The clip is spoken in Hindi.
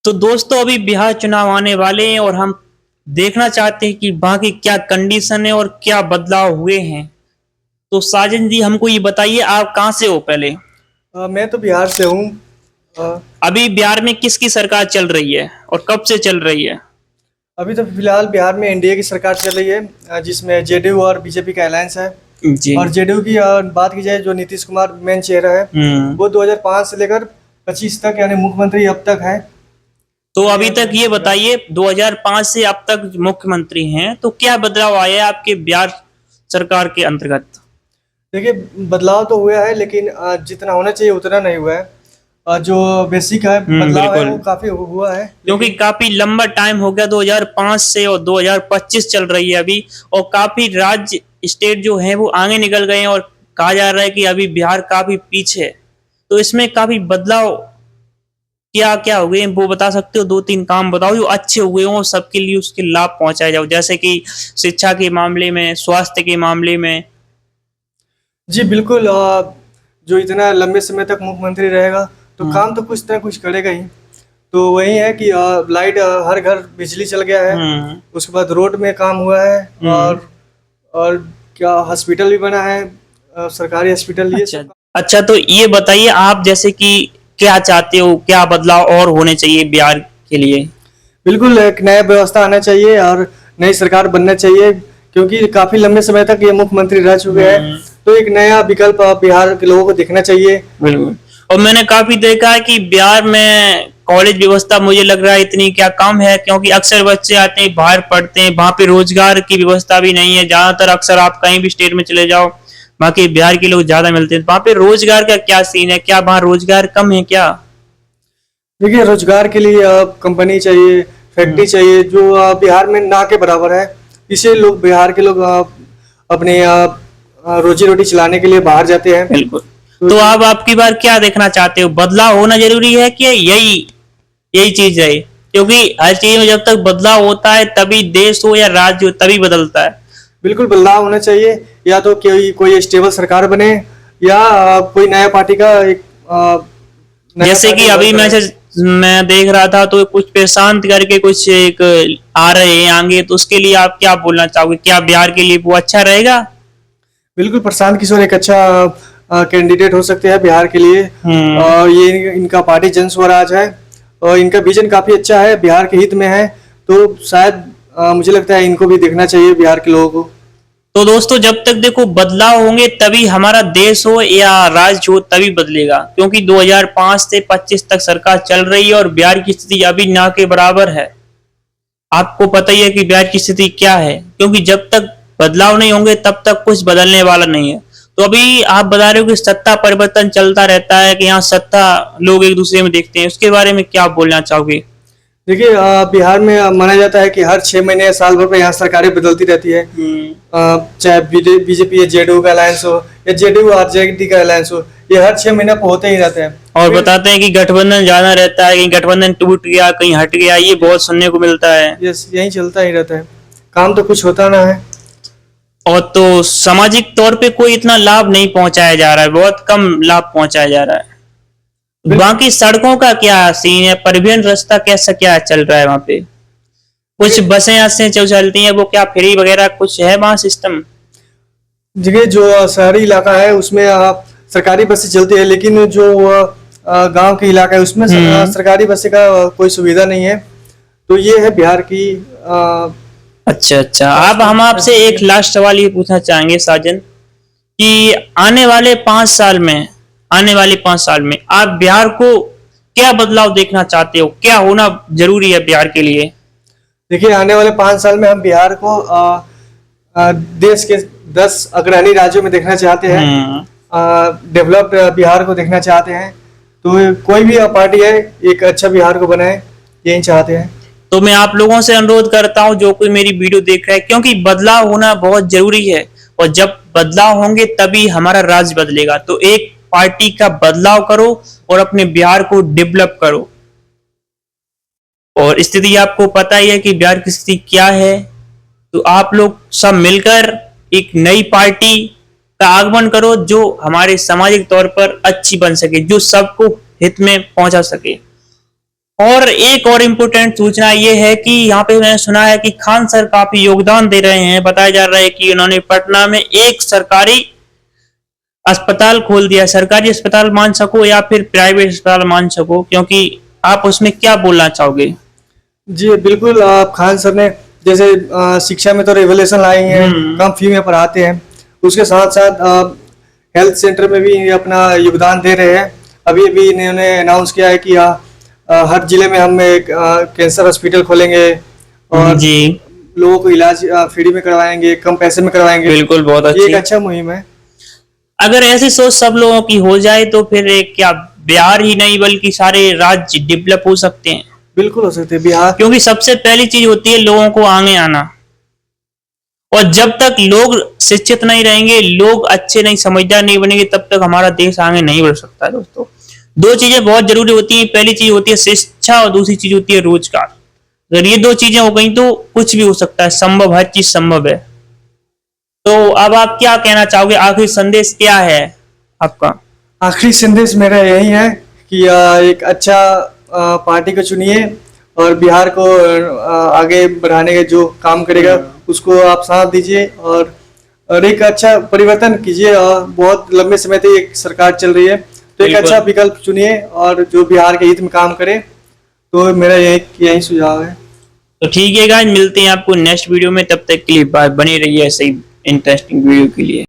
तो दोस्तों अभी बिहार चुनाव आने वाले हैं और हम देखना चाहते हैं कि वहाँ की क्या कंडीशन है और क्या बदलाव हुए हैं। तो साजन जी हमको ये बताइए, आप कहाँ से हो पहले। मैं तो बिहार से हूँ। अ, अभी बिहार में किसकी सरकार चल रही है और कब से चल रही है। अभी तो फिलहाल बिहार में एनडीए की सरकार चल रही है, जिसमें जेडीयू और बीजेपी का अलायंस है। जी। और जेडीयू की बात की जाए, जो नीतीश कुमार मेन चेहरा है, हम्म। वो 2005 से लेकर 25 तक यानी मुख्यमंत्री अब तक है। तो तो अभी ये तक ये बताइए 2005 से अब तक मुख्यमंत्री हैं तो क्या बदलाव आया है आपके बिहार सरकार के अंतर्गत। देखिए, बदलाव तो हुआ है, लेकिन जितना होना चाहिए उतना नहीं हुआ है। जो बेसिक है बदलाव है वो बिल्कुल। काफ़ी हुआ है, क्योंकि लेकिन काफी लंबा टाइम हो गया 2005 से और 2025 चल रही है अभी। और काफी राज्य स्टेट जो है वो आगे निकल गए हैं और कहा जा रहा है कि अभी बिहार काफी पीछे है। तो इसमें काफी बदलाव क्या क्या हो गए हैं वो बता सकते हो। दो तीन काम बताओ जो अच्छे हुए हों और सबके लिए उसके लाभ पहुंचाए जाओ, जैसे कि शिक्षा के मामले में, स्वास्थ्य के मामले में। जी बिल्कुल। जो इतना लंबे समय तक मुख्यमंत्री रहेगा तो काम तो कुछ ना कुछ करेगा ही। तो वही है कि लाइट, हर घर बिजली चल गया है। हम्म। उसके बाद रोड में काम हुआ है। हम्म। और क्या हॉस्पिटल भी बना है, सरकारी हॉस्पिटल, ये अच्छा। सब। अच्छा, तो ये बताइए आप जैसे कि क्या चाहते हो, क्या बदलाव और होने चाहिए बिहार के लिए। बिल्कुल, एक नया व्यवस्था आना चाहिए और नई सरकार बनना चाहिए, क्योंकि काफ़ी लंबे समय तक ये मुख्यमंत्री रह चुके हैं। तो एक नया विकल्प बिहार के लोगों को देखना चाहिए। बिल्कुल। और मैंने काफी देखा है कि बिहार में कॉलेज व्यवस्था मुझे लग रहा है इतनी क्या कम है, क्योंकि अक्सर बच्चे आते हैं बाहर पढ़ते हैं, वहां पे रोजगार की व्यवस्था भी नहीं है। ज्यादातर अक्सर आप कहीं भी स्टेट में चले जाओ, बाकी बिहार के लोग ज्यादा मिलते हैं। वहां पे रोजगार का क्या सीन है, क्या वहां रोजगार कम है क्या। देखिए, रोजगार के लिए कंपनी चाहिए, फैक्ट्री चाहिए, जो बिहार में ना के बराबर है। इसे लोग, बिहार के लोग अपने रोजी रोटी चलाने के लिए बाहर जाते हैं। बिल्कुल। तो तो आप आपकी बार क्या देखना चाहते हो, बदलाव होना जरूरी है कि यही यही चीज है। क्योंकि हर चीज में जब तक बदलाव होता है तभी देश हो या राज्य हो तभी बदलता है। बिल्कुल बदलाव होना चाहिए। या तो कोई कोई स्टेबल सरकार बने, या कोई नया पार्टी का एक नया जैसे कि पार्टी उभर अभी कर आए। मैं देख रहा था तो कुछ प्रशांत करके कुछ एक आ रहे हैं आगे, तो उसके लिए आप क्या बोलना चाहोगे, क्या बिहार के लिए वो अच्छा रहेगा। बिल्कुल, प्रशांत किशोर एक अच्छा कैंडिडेट हो सकते हैं बिहार के लिए। ये इनका पार्टी जन स्वराज है, और इनका विजन काफ़ी अच्छा है, बिहार के हित में है। तो शायद मुझे लगता है इनको भी देखना चाहिए बिहार के लोगों को। तो दोस्तों जब तक देखो बदलाव होंगे तभी हमारा देश हो या राज्य हो तभी बदलेगा, क्योंकि 2005 से 25 तक सरकार चल रही है और बिहार की स्थिति अभी ना के बराबर है। आपको पता ही है कि बिहार की स्थिति क्या है, क्योंकि जब तक बदलाव नहीं होंगे तब तक कुछ बदलने वाला नहीं है। तो अभी आप बता रहे हो कि सत्ता परिवर्तन चलता रहता है, कि यहाँ सत्ता लोग एक दूसरे में देखते हैं, उसके बारे में क्या बोलना चाहोगे। देखिए, बिहार में माना जाता है कि हर 6 महीने या साल भर में यहाँ सरकारें बदलती रहती है। चाहे बीजेपी या जेडीयू का अलायंस हो, या जेडीयू और जेडी का अलायंस हो, ये हर 6 महीने पर होते ही रहते हैं। और फिर बताते हैं कि गठबंधन ज्यादा रहता है, कहीं गठबंधन टूट गया कहीं हट गया, ये बहुत सुनने को मिलता है। यही चलता ही रहता है, काम तो कुछ होता ना है। और तो सामाजिक तौर पे कोई इतना लाभ नहीं पहुंचाया जा रहा है, बहुत कम लाभ पहुंचाया जा रहा है। बिल्कुल। बाकी सड़कों का क्या सीन है, परिवहन रास्ता कैसा क्या चल रहा है वहां पे। कुछ देखिए, बसें ऐसे चलती हैं, वो क्या फ्री वगैरह कुछ है वहां सिस्टम। जगह जो शहरी इलाका है उसमें सरकारी बसें चलती है, लेकिन जो गांव के इलाका है उसमें सरकारी बसें का कोई सुविधा नहीं है। तो ये है बिहार की अच्छा अच्छा, अब हम आपसे एक परिस्थिति। लास्ट सवाल ये पूछना चाहेंगे साजन, कि आने वाले 5 साल में, आने वाले 5 साल में आप बिहार को क्या बदलाव देखना चाहते हो, क्या होना जरूरी है बिहार के लिए। देखिए, आने वाले 5 साल में हम बिहार को देश के 10 अग्रणी राज्यों में देखना चाहते हैं। डेवलप्ड बिहार को देखना चाहते हैं। तो कोई भी पार्टी है, एक अच्छा बिहार को बनाए, यही चाहते हैं। तो मैं आप लोगों से अनुरोध करता हूं जो कोई मेरी वीडियो देख रहा है, क्योंकि बदलाव होना बहुत जरूरी है और जब बदलाव होंगे तभी हमारा राज्य बदलेगा। तो एक पार्टी का बदलाव करो और अपने बिहार को डेवलप करो। और स्थिति आपको पता ही है कि बिहार की स्थिति क्या है। तो आप लोग सब मिलकर एक नई पार्टी का आगमन करो जो हमारे सामाजिक तौर पर अच्छी बन सके, जो सबको हित में पहुंचा सके। और एक और इम्पोर्टेंट सूचना ये है कि यहाँ पे मैंने सुना है कि खान सर काफी योगदान दे रहे हैं। बताया जा रहा है कि उन्होंने पटना में एक सरकारी अस्पताल खोल दिया। सरकारी अस्पताल मान सको या फिर प्राइवेट अस्पताल मान सको, क्योंकि आप उसमें क्या बोलना चाहोगे? जी बिल्कुल, खान सर ने जैसे शिक्षा में तो रेवोल्यूशन लाई है, कम फी में पढ़ाते हैं, उसके साथ साथ हेल्थ सेंटर में भी ये अपना योगदान दे रहे हैं। अभी अभी इन्होंने अनाउंस किया है कि हर जिले में हम एक कैंसर हॉस्पिटल खोलेंगे और जी लोगों को इलाज फ्री में करवाएंगे, कम पैसे में करवाएंगे। बिल्कुल, बहुत ये अच्छी। एक अच्छा मुहिम है। अगर ऐसी सोच सब लोगों की हो जाए तो फिर एक क्या बिहार ही नहीं बल्कि सारे राज्य डेवलप हो सकते हैं। बिल्कुल हो सकते हैं बिहार, क्योंकि सबसे पहली चीज होती है लोगों को आगे आना, और जब तक लोग शिक्षित नहीं रहेंगे, लोग अच्छे नहीं समझदार नहीं बनेंगे, तब तक हमारा देश आगे नहीं बढ़ सकता है। दोस्तों, दो चीजें बहुत जरूरी होती हैं। पहली चीज होती है शिक्षा और दूसरी चीज होती है रोजगार। अगर ये दो चीजें हो गई तो कुछ भी हो सकता है, संभव, हर चीज संभव है। तो अब आप क्या कहना चाहोगे? आखिरी संदेश क्या है आपका? आखिरी संदेश मेरा यही है कि एक अच्छा पार्टी को चुनिए और बिहार को आगे बढ़ाने का जो काम करेगा उसको आप साथ दीजिए और एक अच्छा परिवर्तन कीजिए। और बहुत लंबे समय से एक सरकार चल रही है, तो एक बिल्कुल। अच्छा विकल्प चुनिए और जो बिहार के हित में काम करे। तो मेरा यही सुझाव है। तो ठीक है गाइस, मिलते हैं आपको नेक्स्ट वीडियो में। तब तक के लिए बाय, बने रहिए ऐसे ही इंटरेस्टिंग वीडियो के लिए।